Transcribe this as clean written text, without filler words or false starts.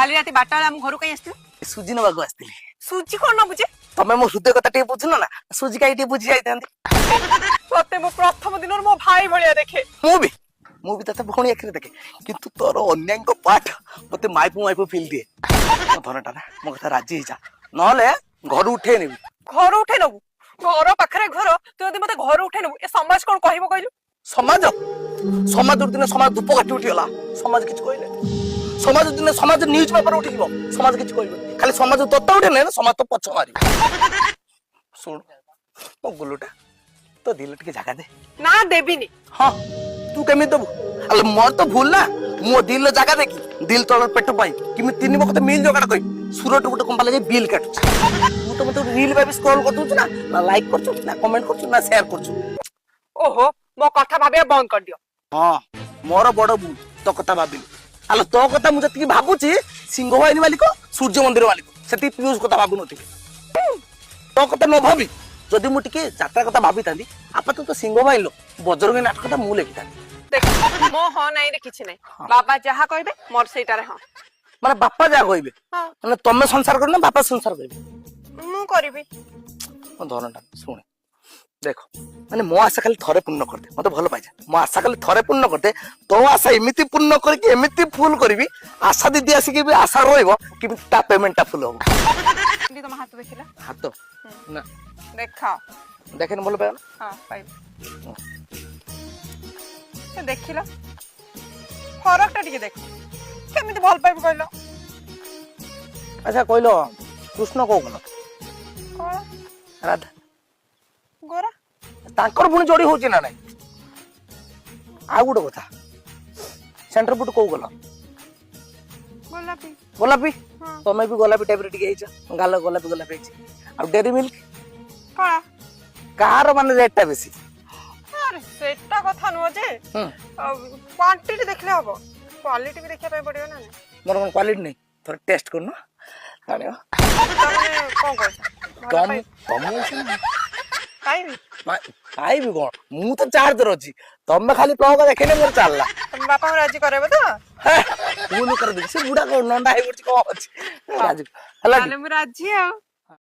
काली राती 12 बेला हम घर कहीं आस्ती सुजी नवाको आस्तिली सुजी कोन न बुझे तमे मो हृदय कथा टे बुझुन ना सुजी काई टे बुझी जाइतांती तते मो प्रथम दिन मो भाई भलिया देखे मु भी तते भौणी आखिरे देखे किंतु तोर अन्यांग पाठ मते माइपु फील दिए धनटा ना मो कथा राजी ही जा नहले घर उठे नेबी घर उठे नबु घर पाखरे घर तू यदि मते घर उठे नबु ए समाज कोन कहबो कहलु समाज समाज दिन समाज धूप काटी उठिगला समाज किछ कहले समाज दिन समाज न्यूज पेपर उठिबो समाज किछ कहबो खाली समाज तत्ता उठे नै समाज तो पछ मारी सुन मो गुलुटा तो दिल टिके जागा दे ना देबिनी हां तू केमे दबु अल मोर तो भूल ना मो दिल जागा देखी दिल तोर पेट पाई किमि तीन वक्त मिल जोगाड़ कई सुरट गुटे कंपनी जे बिल काटु तू तो मते रील पे स्क्रॉल कर दउछ ना लाइक करछु ना कमेंट करछु ना शेयर करछु ओहो मो कथा भाबे बंद कर दियो हां मोर बड़ बू तो कथा भाबिल अल तो कथा मु जति भाबुची सिंह वाहिनी मालिक सूर्य मंदिर मालिक सेति पीयूष कथा भाबु नथि तो कथा न भाबी जदि मु टिके यात्रा कथा भाबी तांदी आपा तो सिंह वाहिनी बजरंगी नाटक कथा मु लेखि तांदी देख मो ह नाही रे किछि नाही बाबा जहा कहबे मोर सेटा रे ह माने बापा जा कहबे हां माने तमे संसार कर ना बापा संसार करबे मु करबी ओ धरनटा सुन देखो माने मो आशा खाली थरे पूर्ण कर दे मते भलो पाइ जा मो आशा खाली थरे पूर्ण कर दे तो आशा एमिति पूर्ण करके एमिति फुल करबी आशा दीदी आसी के भी आशा रोइबो कि ता पेमेंट ता फुल हो दी तुम हाथ देखिला हाथ ना देखा देखे न भलो पाइ हां पाइ ए देखिला फरक टा टिके देख केमिति भल पाइब कहलो अच्छा कहलो कृष्ण को गलो कोन राधा गोरा तांकर पुणी जोड़ी होची ना नाही आ गुड कथा सेंटर पुट को गलो गोलापी गोलापी हां तमे भी गोलापी टाइप रे टिके हेछ गाल गोलापी हेछ आ डेरी मिल्क कोला कार माने रेट टा बेसी अरे सेटा कथा नो जे क्वांटिटी देखले हबो क्वालिटी भी देखिया पे पड़ियो ना मोर मन क्वालिटी नहीं थोड़ा टेस्ट करनो खानियो तने कोन कहै तुम काई भी काई भी कोन मु तो चार्जर अछि तमे खाली प्लग देखिने मोर चलला तुम बापा राजी करेबो तो मु न कर दे से बुढ़ा को नंडा है बुढ़ी को अछि राजी हला ताले मु राजी आ